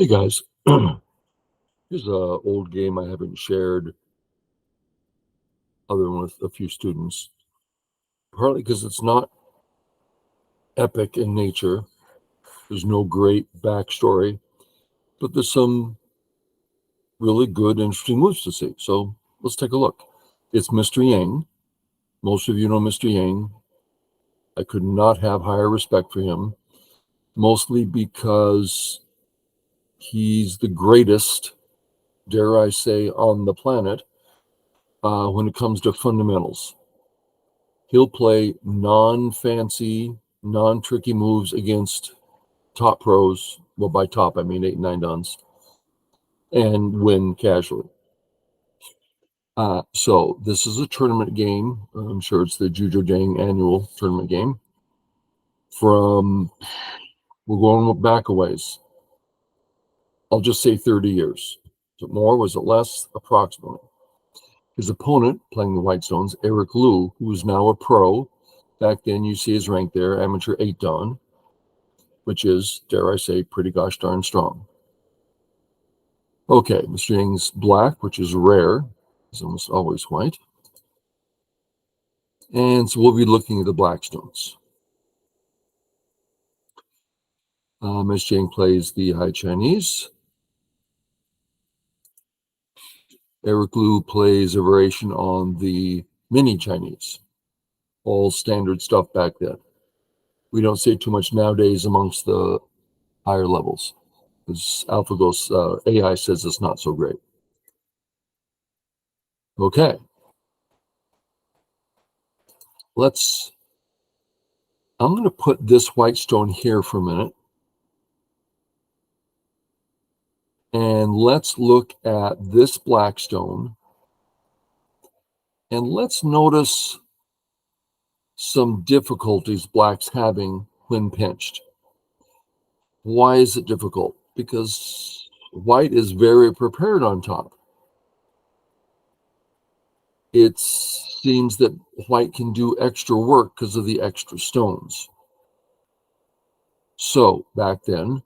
Hey guys, here's a old game I haven't shared other than with a few students. Partly because it's not epic in nature. There's no great backstory, but there's some really good, interesting moves to see. So let's take a look. It's Mr. Yang. Most of you know Mr. Yang. I could not have higher respect for him, mostly because he's the greatest, dare I say, on the planet when it comes to fundamentals. He'll play non-fancy, non-tricky moves against top pros. Well, by top, I mean 8 and 9 duns, and win casually. So this is a tournament game. I'm sure it's the Jujodang annual tournament game. We're going back a ways. I'll just say 30 years. Was it more? Was it less? Approximately. His opponent, playing the Whitestones, Eric Liu, who is now a pro. Back then, you see his rank there, amateur 8 dan, which is, dare I say, pretty gosh darn strong. Okay, Mr. Yang's black, which is rare. He's almost always white. And so we'll be looking at the Blackstones. Mr. Yang plays the High Chinese. Eric Liu plays a variation on the Mini Chinese. All standard stuff back then. We don't see it too much nowadays amongst the higher levels, because AlphaGo's AI says it's not so great. Okay. I'm going to put this white stone here for a minute. And let's look at this black stone. And let's notice some difficulties black's having when pinched. Why is it difficult? Because white is very prepared on top. It seems that white can do extra work because of the extra stones. So back then,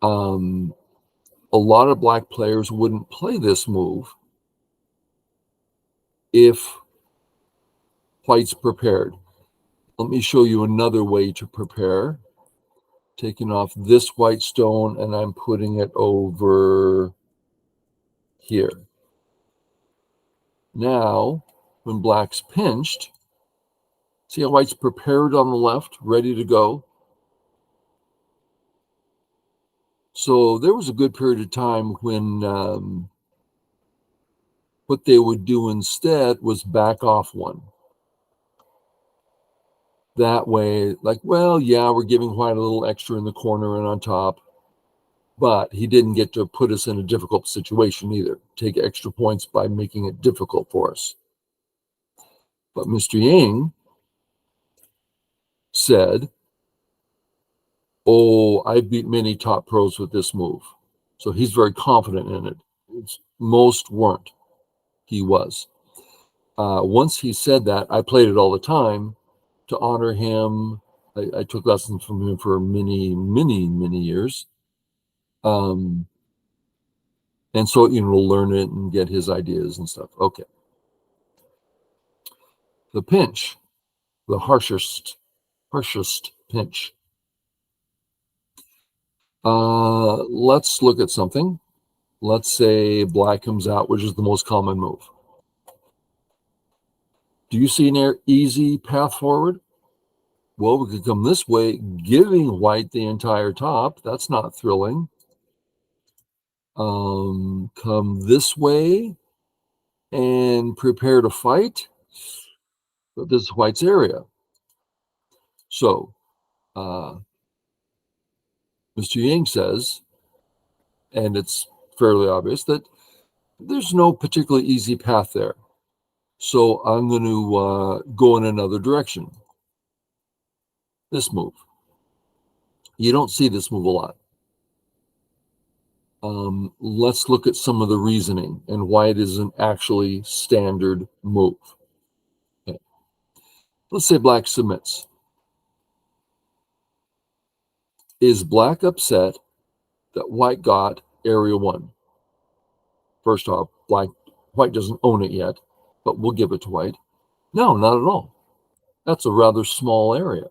a lot of black players wouldn't play this move if white's prepared. Let me show you another way to prepare. Taking off this white stone and I'm putting it over here. Now, when black's pinched, see how white's prepared on the left, ready to go? So there was a good period of time when what they would do instead was back off one. That way, like, well, yeah, we're giving white a little extra in the corner and on top, but he didn't get to put us in a difficult situation either. Take extra points by making it difficult for us. But Mr. Yang said, oh, I've beat many top pros with this move. So he's very confident in it. Most weren't. He was. Once he said that, I played it all the time to honor him. I took lessons from him for many, many, many years. And so, we'll learn it and get his ideas and stuff. Okay. The pinch, the harshest pinch. Let's look at something. Let's say black comes out, which is the most common move. Do you see an easy path forward? Well, we could come this way, giving white the entire top. That's not thrilling. Come this way and prepare to fight. But this is white's area. So, Mr. Yang says, and it's fairly obvious, that there's no particularly easy path there. So I'm going to go in another direction. This move. You don't see this move a lot. Let's look at some of the reasoning and why it is an actually standard move. Okay. Let's say black submits. Is black upset that white got area 1. First off, white doesn't own it yet, but we'll give it to white. No, not at all. That's a rather small area.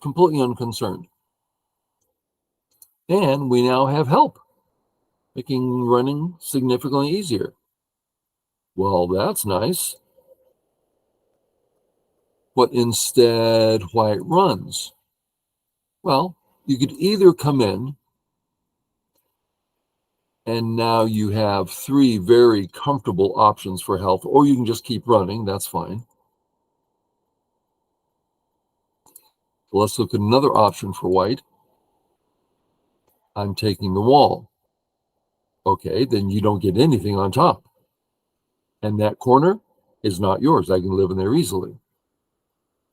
Completely unconcerned. And we now have help, making running significantly easier. Well, that's nice. But instead, white runs. Well, you could either come in and now you have 3 very comfortable options for health, or you can just keep running. That's fine. Let's look at another option for white. I'm taking the wall. Okay, then you don't get anything on top. And that corner is not yours. I can live in there easily.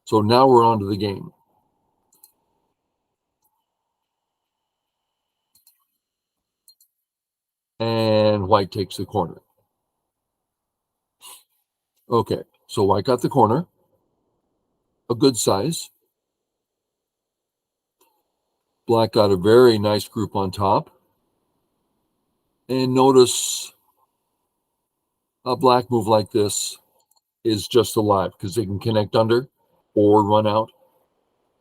So now we're on to the game. And white takes the corner. Okay, so white got the corner, a good size. Black got a very nice group on top. And notice a black move like this is just alive because they can connect under or run out.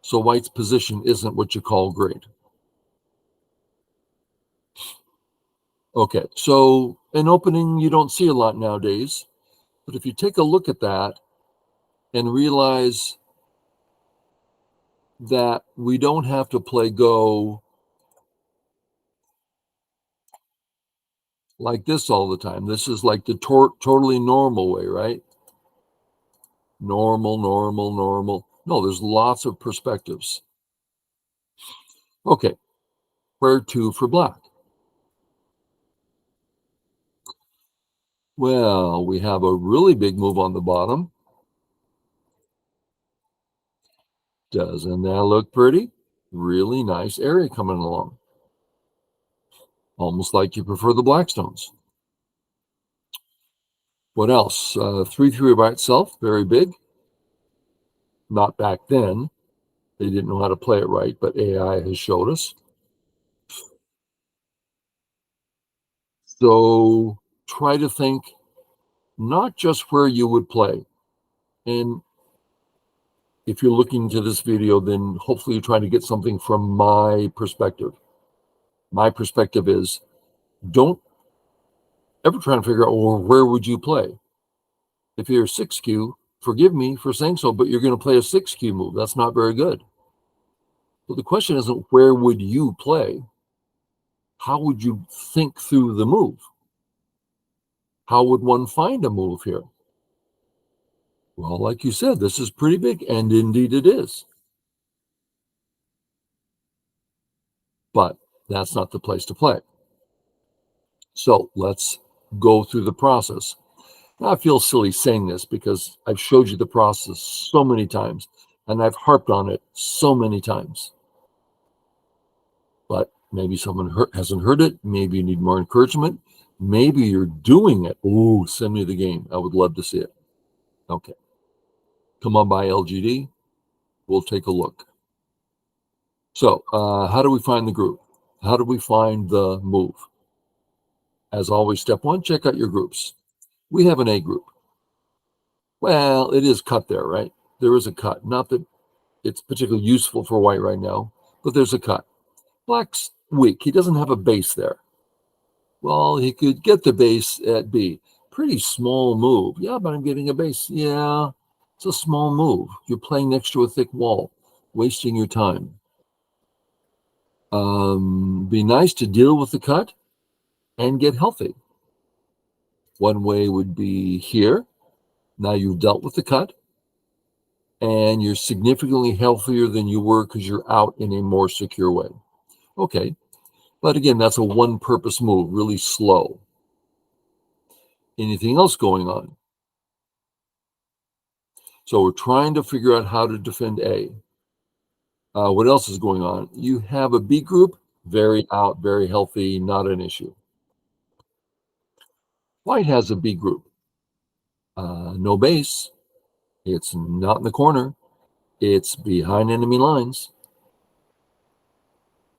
So white's position isn't what you call great. Okay, so an opening you don't see a lot nowadays, but if you take a look at that and realize that we don't have to play go like this all the time. This is like the totally normal way, right? Normal, normal, normal. No, there's lots of perspectives. Okay, where to for black? Well, we have a really big move on the bottom. Doesn't that look pretty? Really nice area coming along. Almost like you prefer the Blackstones. What else? 3-3 by itself, very big. Not back then. They didn't know how to play it right, but AI has showed us. So try to think not just where you would play. And if you're looking to this video, then hopefully you're trying to get something from my perspective. My perspective is don't ever try to figure out, well, where would you play? If you're 6Q, forgive me for saying so, but you're going to play a 6Q move. That's not very good. So the question isn't where would you play? How would you think through the move? How would one find a move here? Well, like you said, this is pretty big, and indeed it is. But that's not the place to play. So let's go through the process. Now, I feel silly saying this because I've showed you the process so many times, and I've harped on it so many times. But maybe someone hasn't heard it. Maybe you need more encouragement. Maybe you're doing it. Ooh, send me the game. I would love to see it. Okay. Come on by LGD. We'll take a look. So how do we find the group? How do we find the move? As always, step 1, check out your groups. We have an A group. Well, it is cut there, right? There is a cut. Not that it's particularly useful for white right now, but there's a cut. Black's weak. He doesn't have a base there. Well, he could get the base at B. Pretty small move. Yeah, but I'm getting a base. Yeah, it's a small move. You're playing next to a thick wall, wasting your time. Be nice to deal with the cut and get healthy. One way would be here. Now you've dealt with the cut and you're significantly healthier than you were because you're out in a more secure way. Okay, but again, that's a one-purpose move, really slow. Anything else going on? So we're trying to figure out how to defend A. What else is going on? You have a B group, very out, very healthy, not an issue. White has a B group. No base. It's not in the corner. It's behind enemy lines.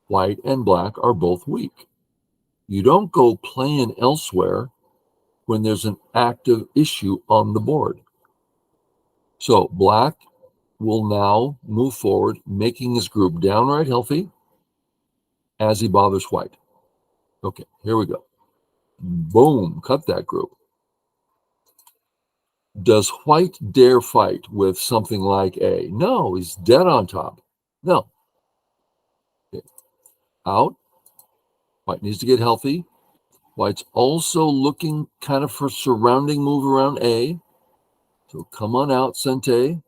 White and black are both weak. You don't go playing elsewhere when there's an active issue on the board. So black will now move forward, making his group downright healthy as he bothers white. Okay, here we go. Boom, cut that group. Does white dare fight with something like A? No, he's dead on top. No. Okay. Out. White needs to get healthy. White's also looking kind of for surrounding move around A. So come on out, Sente.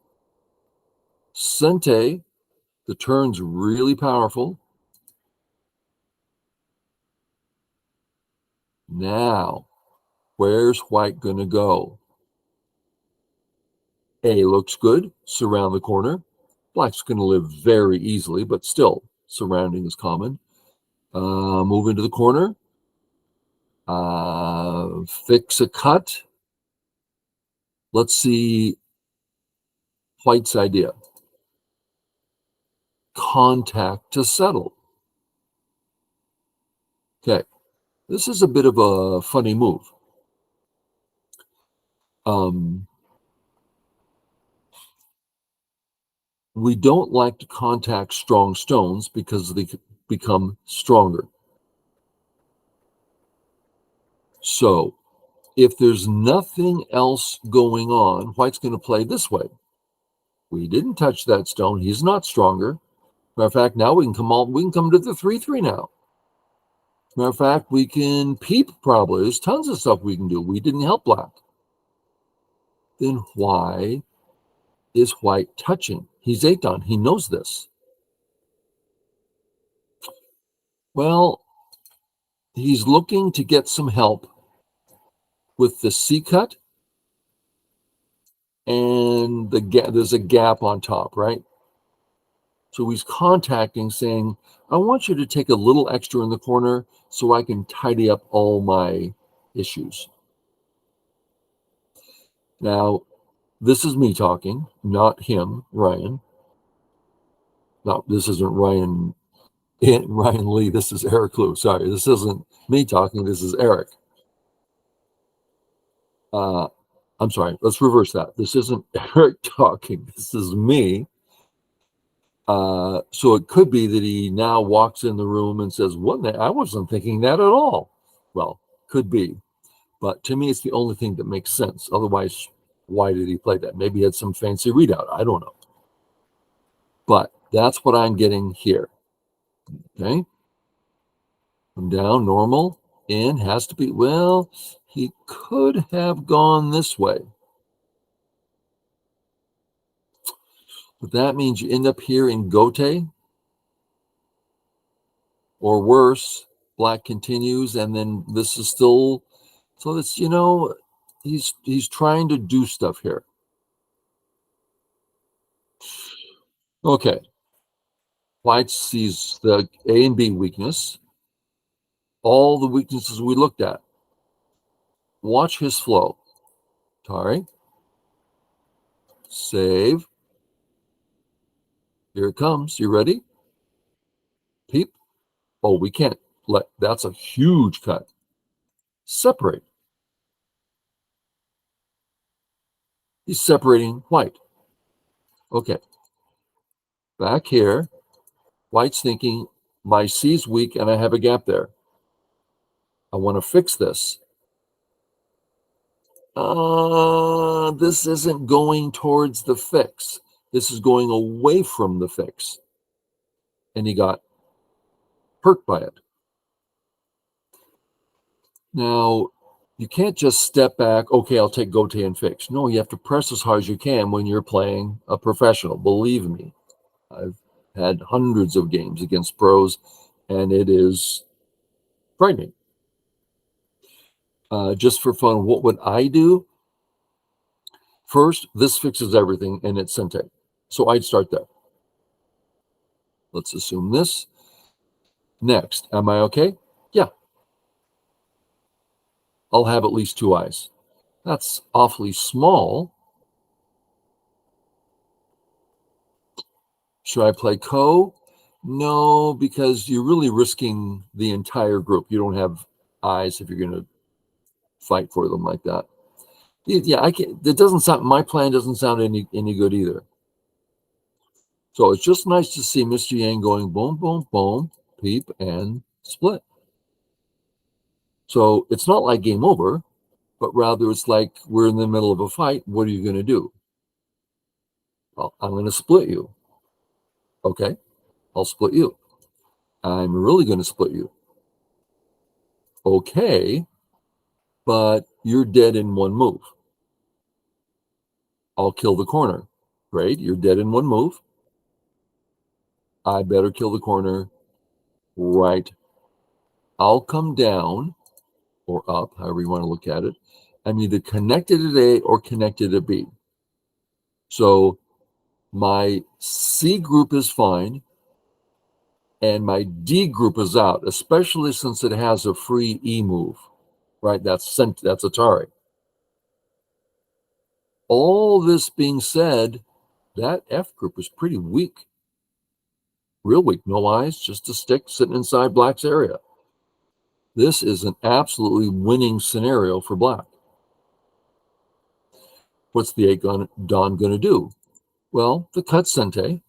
Sente, the turn's really powerful. Now, where's white going to go? A looks good, surround the corner. Black's going to live very easily, but still, surrounding is common. Move into the corner. Fix a cut. Let's see white's idea. Contact to settle. Okay, this is a bit of a funny move. We don't like to contact strong stones because they become stronger. So if there's nothing else going on, white's going to play this way. We didn't touch that stone. He's not stronger. Matter of fact, now we can come to the 3-3 now. Matter of fact, we can peep probably. There's tons of stuff we can do. We didn't help black. Then why is white touching? He's 8 on. He knows this. Well, he's looking to get some help with the C cut, and there's a gap on top, right? So he's contacting, saying, I want you to take a little extra in the corner so I can tidy up all my issues. Now, this is me talking, not him, Ryan. No, this isn't Ryan Lee. This is Eric Lou. Sorry, this isn't me talking. This is Eric. I'm sorry. Let's reverse that. This isn't Eric talking. This is me. So it could be that he now walks in the room and says, "What? I wasn't thinking that at all." Well, could be. But to me, it's the only thing that makes sense. Otherwise, why did he play that? Maybe he had some fancy readout. I don't know. But that's what I'm getting here. Okay. Come down, normal, in, has to be, well, he could have gone this way. But that means you end up here in Gote, or worse, black continues, and then this is still, so it's, he's trying to do stuff here. Okay. White sees the A and B weakness, all the weaknesses we looked at. Watch his flow. Tari. Save. Here it comes. You ready? Peep. Oh, we can't let, that's a huge cut. Separate. He's separating white. Okay. Back here, white's thinking, my C's weak and I have a gap there. I want to fix this. This isn't going towards the fix. This is going away from the fix. And he got hurt by it. Now, you can't just step back, okay, I'll take Gote and fix. No, you have to press as hard as you can when you're playing a professional. Believe me, I've had hundreds of games against pros, and it is frightening. Just for fun, what would I do? First, this fixes everything, and it's Sente. So I'd start there. Let's assume this. Next, am I okay? Yeah. I'll have at least 2 eyes. That's awfully small. Should I play Ko? No, because you're really risking the entire group. You don't have eyes if you're going to fight for them like that. Yeah, I can. It doesn't sound. My plan doesn't sound any good either. So it's just nice to see Mr. Yang going boom, boom, boom, peep, and split. So it's not like game over, but rather it's like we're in the middle of a fight. What are you going to do? Well, I'm going to split you. Okay, I'll split you. I'm really going to split you. Okay, but you're dead in one move. I'll kill the corner. Great, you're dead in one move. I better kill the corner. Right. I'll come down or up, however you want to look at it. I'm either connected at A or connected at B. So my C group is fine and my D group is out, especially since it has a free E move, right? That's Atari. All this being said, that F group is pretty weak. Real weak. No eyes, just a stick sitting inside Black's area. This is an absolutely winning scenario for Black. What's the 8 Don going to do? Well, the cut Sente.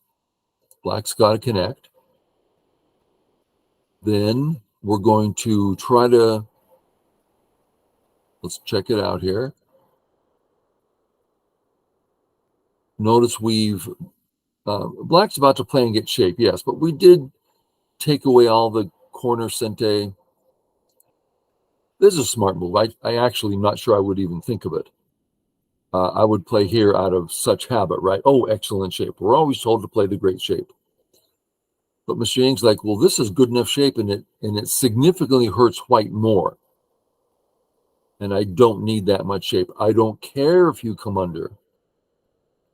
Black's got to connect. Then we're going to try to, let's check it out here. Notice Black's about to play and get shape, yes, but we did take away all the corner Sente. This is a smart move. I actually am not sure I would even think of it. I would play here out of such habit, right? Oh, excellent shape. We're always told to play the great shape. But Mr. Yang's like, well, this is good enough shape and it significantly hurts white more. And I don't need that much shape. I don't care if you come under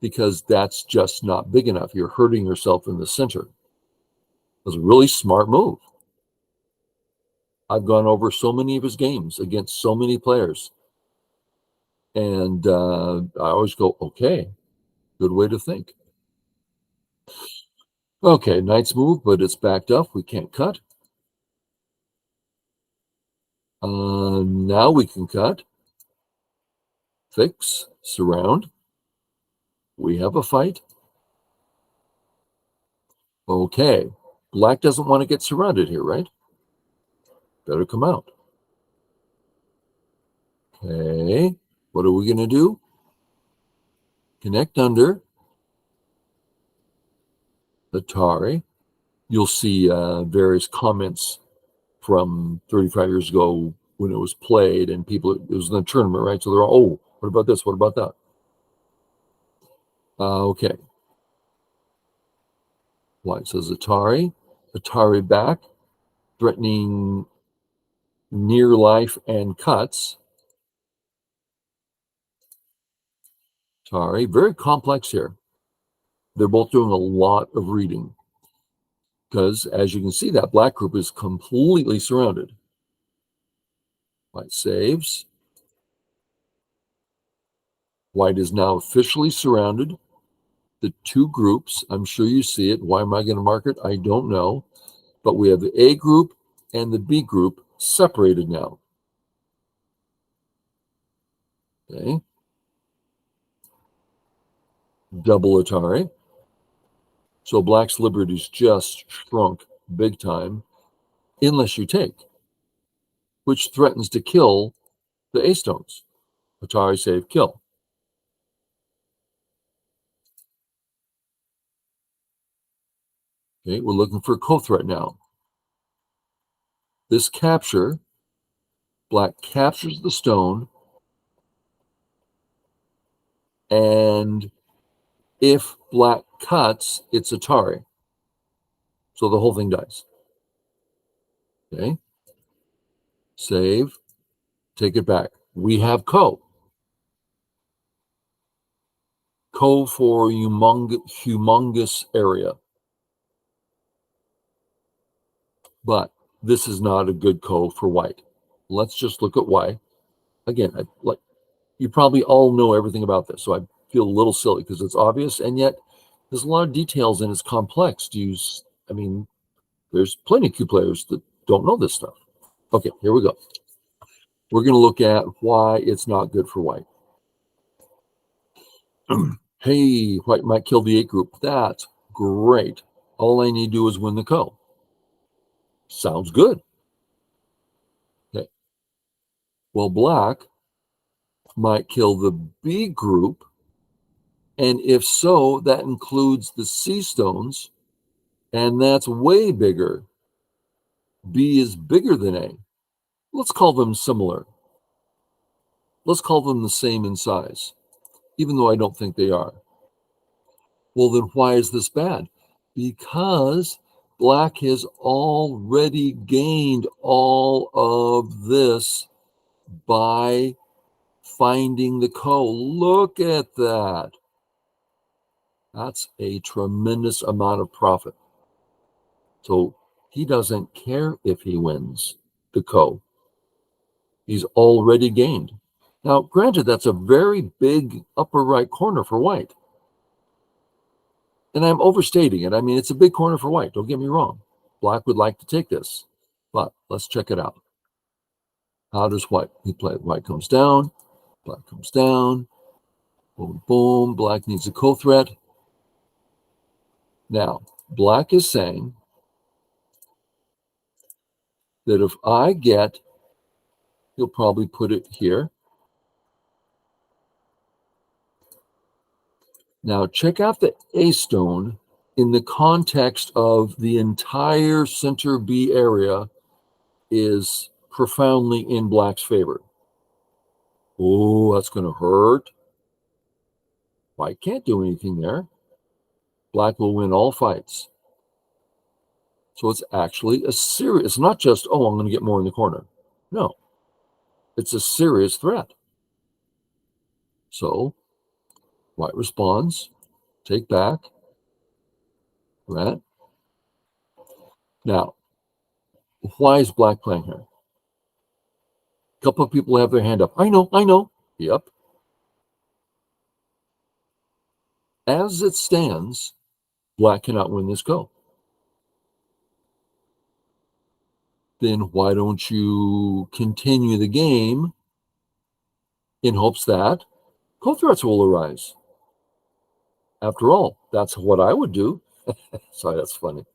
because that's just not big enough. You're hurting yourself in the center. It was a really smart move. I've gone over so many of his games against so many players. And I always go, okay, good way to think. Okay, knight's move, but it's backed up. We can't cut. Now we can cut. Fix, surround. We have a fight. Okay, Black doesn't want to get surrounded here, right? Better come out. Okay, what are we going to do? Connect under. Atari. You'll see various comments from 35 years ago when it was played and people, it was in the tournament, right? So they're all, oh, what about this? What about that? Okay. White says Atari. Atari back, threatening near life and cuts. Atari, very complex here. They're both doing a lot of reading because, as you can see, that Black group is completely surrounded. White saves. White is now officially surrounded. The two groups, I'm sure you see it. Why am I going to mark it? I don't know. But we have the A group and the B group separated now. Okay. Double Atari. So Black's liberty's just shrunk big time, unless you take, which threatens to kill the A stones. Atari save kill. Okay, we're looking for a co-threat now. This capture, Black captures the stone, and if Black cuts, it's Atari. So the whole thing dies. Okay. Save. Take it back. We have co. Co for humongous area. But this is not a good co for white. Let's just look at why. Again, you probably all know everything about this, so I feel a little silly because it's obvious, and yet there's a lot of details and it's complex. I mean, There's plenty of Q players that don't know this stuff. Okay, here we go. We're going to look at why it's not good for white. Hey, white might kill the 8 group. That's great. All I need to do is win the ko. Sounds good. Okay. Well, black might kill the B group. And if so, that includes the C stones. And that's way bigger. B is bigger than A. Let's call them similar. Let's call them the same in size, even though I don't think they are. Well, then why is this bad? Because black has already gained all of this by finding the ko. Look at that. That's a tremendous amount of profit. So he doesn't care if he wins the ko. He's already gained. Now, granted, that's a very big upper right corner for white. And I'm overstating it. I mean, it's a big corner for white. Don't get me wrong. Black would like to take this. But let's check it out. How does white? He played. White comes down. Black comes down. Boom, boom. Black needs a co-threat. Now, black is saying that if I get, he'll probably put it here. Now, check out the A stone in the context of the entire center B area is profoundly in black's favor. Oh, that's going to hurt. White can't do anything there. Black will win all fights. So it's actually a serious, it's not just, oh, I'm going to get more in the corner. No, it's a serious threat. So white responds, take back, right? Now, why is black playing here? A couple of people have their hand up. I know. Yep. As it stands, black cannot win this go. Then why don't you continue the game in hopes that co-threats will arise? After all, that's what I would do. Sorry, that's funny.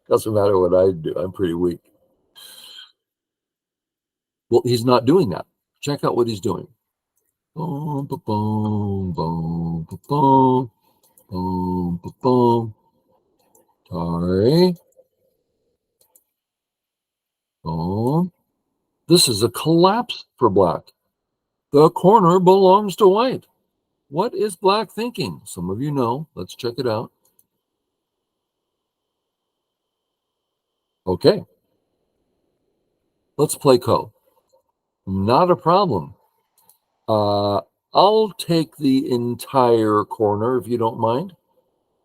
Doesn't matter what I do. I'm pretty weak. Well, he's not doing that. Check out what he's doing. Boom, boom, boom, boom, boom, boom, boom, boom. Sorry. Boom. This is a collapse for black. The corner belongs to white. What is black thinking? Some of you know. Let's check it out. Okay. Let's play ko. Not a problem. I'll take the entire corner if you don't mind.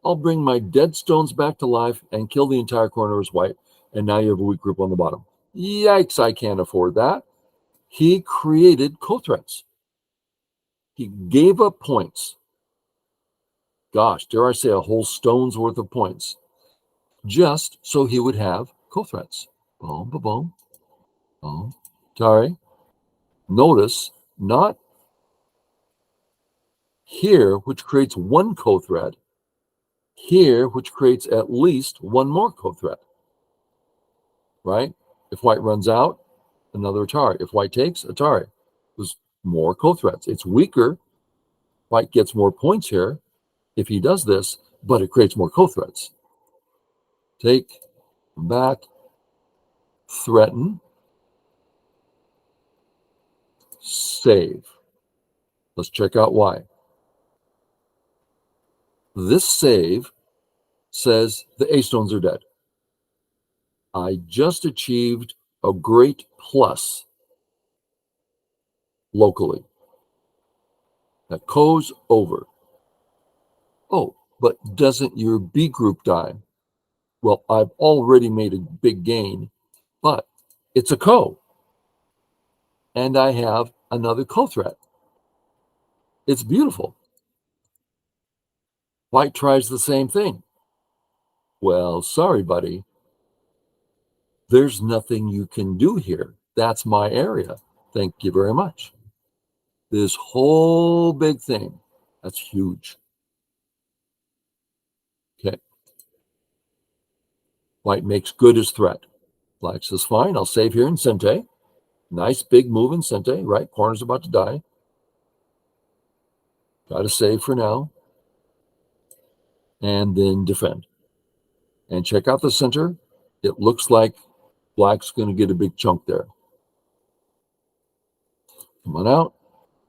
I'll bring my dead stones back to life and kill the entire corner as white. And now you have a weak group on the bottom. Yikes, I can't afford that. He created co-threats. He gave up points. Gosh, dare I say a whole stone's worth of points. Just so he would have co-threats. Boom, boom, boom. Boom. Sorry. Notice, not here, which creates one co-threat, here, which creates at least one more co-threat, right? If white runs out, another Atari. If white takes, Atari. There's more co-threats. It's weaker. White gets more points here if he does this, but it creates more co-threats. Take, back, threaten, save. Let's check out why. This save says the A stones are dead. I just achieved a great plus locally. That ko's over. Oh, but doesn't your B group die? Well, I've already made a big gain, but it's a ko. And I have another co-threat. It's beautiful. White tries the same thing. Well, sorry, buddy. There's nothing you can do here. That's my area. Thank you very much. This whole big thing, that's huge. Okay. White makes good his threat. Black says, fine, I'll save here in Sente. Nice big move in Sente, right? Corner's about to die. Got to save for now. And then defend. And check out the center. It looks like Black's going to get a big chunk there. Come on out.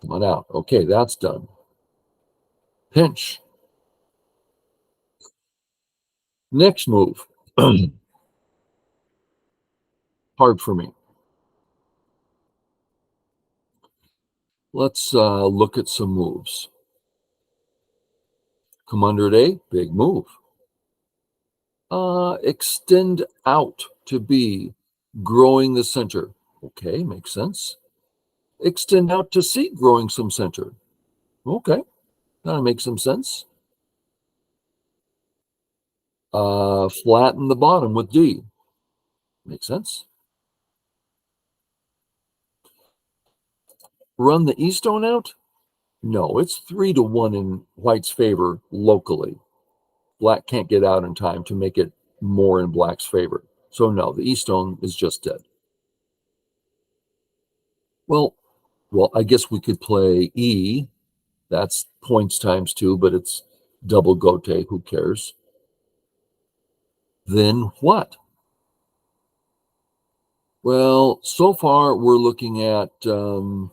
Come on out. Okay, that's done. Pinch. Next move. Hard for me. Let's look at some moves. Come under at A, big move. Extend out to B, growing the center. Okay, makes sense. Extend out to C, growing some center. Okay, that makes some sense. Flatten the bottom with D. Makes sense. Run the E stone out? No, it's 3-1 in White's favor locally. Black can't get out in time to make it more in Black's favor. So no, the E stone is just dead. Well, I guess we could play E. That's points times 2, but it's double gote. Who cares? Then what? Well, so far we're looking at, for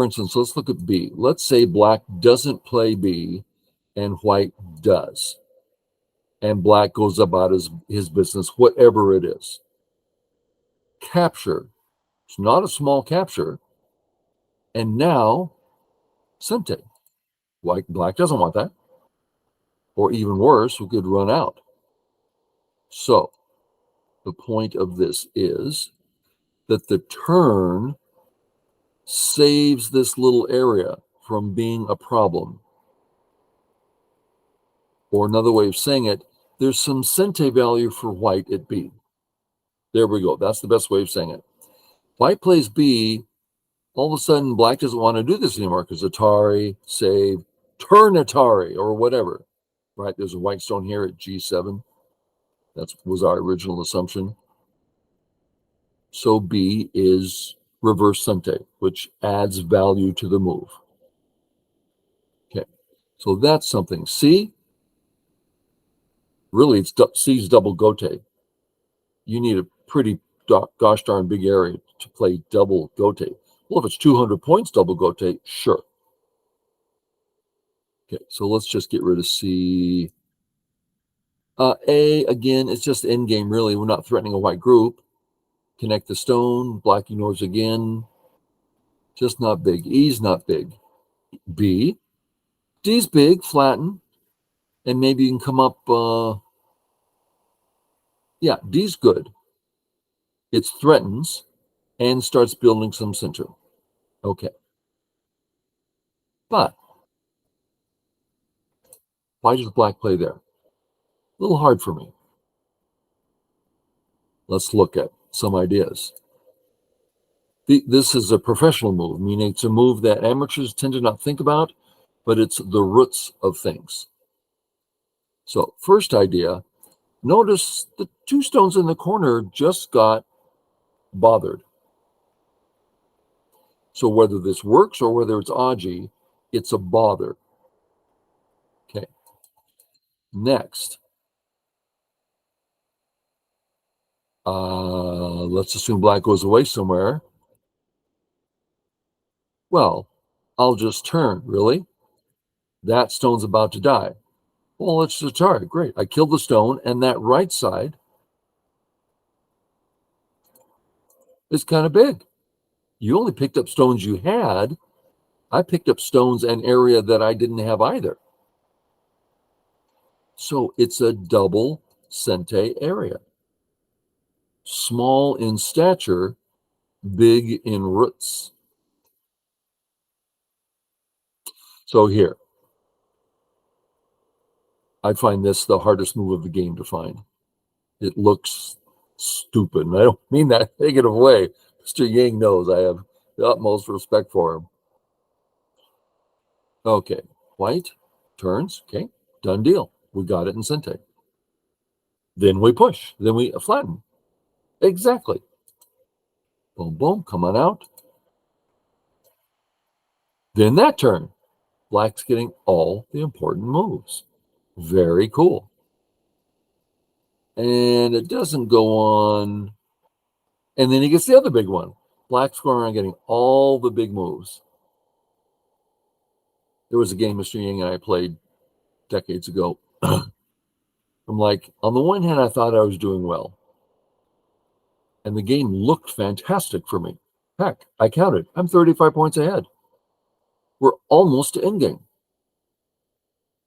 instance, let's look at B. Let's say Black doesn't play B and White does. And Black goes about his business, whatever it is. Capture. It's not a small capture. And now, Sente. Black doesn't want that. Or even worse, we could run out. So, the point of this is that the turn saves this little area from being a problem. Or another way of saying it, there's some Sente value for White at B. There we go. That's the best way of saying it. White plays B, all of a sudden Black doesn't want to do this anymore because Atari, save, turn Atari, or whatever. Right? There's a white stone here at G7. That was our original assumption. So B is reverse Sente, which adds value to the move. Okay, so that's something. C, really, it's C's double gote. You need a pretty gosh darn big area to play double gote. Well, if it's 200 points double gote, sure. Okay, so let's just get rid of C. A, again, it's just end game, really. We're not threatening a white group. Connect the stone. Black ignores again. Just not big. E's not big. B. D's big, flatten. And maybe you can come up. Yeah, D's good. It threatens and starts building some center. Okay. But why does Black play there? A little hard for me. Let's look at some ideas. This is a professional move, meaning it's a move that amateurs tend to not think about, but it's the roots of things. So first idea, notice the 2 stones in the corner just got bothered. So whether this works or whether it's Aji, it's a bother. Okay. Next, let's assume Black goes away somewhere. Well, I'll just turn, really? That stone's about to die. Well, it's Atari, great. I killed the stone, and that right side is kind of big. You only picked up stones you had. I picked up stones and area that I didn't have either. So it's a double Sente area. Small in stature, big in roots. So here, I find this the hardest move of the game to find. It looks stupid. And I don't mean that negative way. Mr. Yang knows I have the utmost respect for him. Okay, white turns. Okay, done deal. We got it in Sente. Then we push. Then we flatten. Exactly. Boom, boom. Come on out. Then that turn. Black's getting all the important moves. Very cool. And it doesn't go on. And then he gets the other big one. Black's going around getting all the big moves. There was a game Mr. Yang and I played decades ago. I'm like, on the one hand, I thought I was doing well. And the game looked fantastic for me. Heck, I counted. I'm 35 points ahead. We're almost to endgame.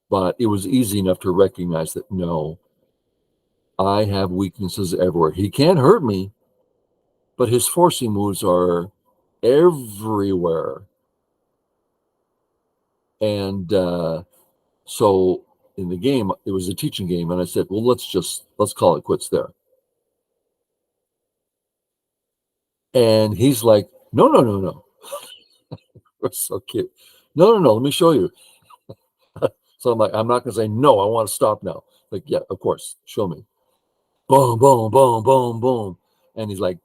But it was easy enough to recognize that no, I have weaknesses everywhere. He can't hurt me, but his forcing moves are everywhere. And so in the game, it was a teaching game, and I said, well, let's call it quits there. And he's like, no. We're so cute. No, let me show you. So I'm like, I'm not going to say, no, I want to stop now. Like, yeah, of course, show me. Boom, boom, boom, boom, boom. And he's like,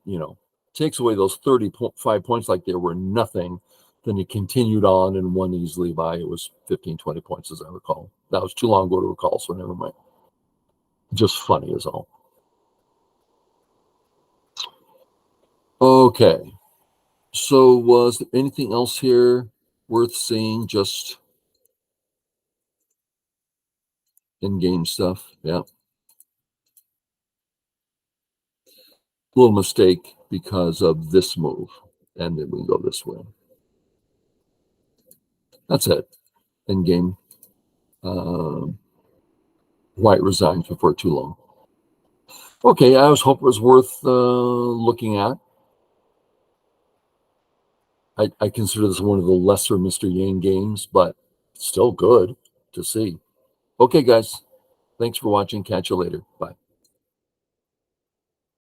takes away those 35 points like they were nothing. Then he continued on and won easily by, it was 15, 20 points, as I recall. That was too long ago to recall, so never mind. Just funny is all. Okay. So was there anything else here worth seeing? Just in-game stuff? Yeah. Little mistake because of this move. And then we go this way. That's it. In-game. White resigns before too long. Okay, I was hoping it was worth looking at. I consider this one of the lesser Mr. Yang games, but still good to see. Okay, guys, thanks for watching. Catch you later. Bye.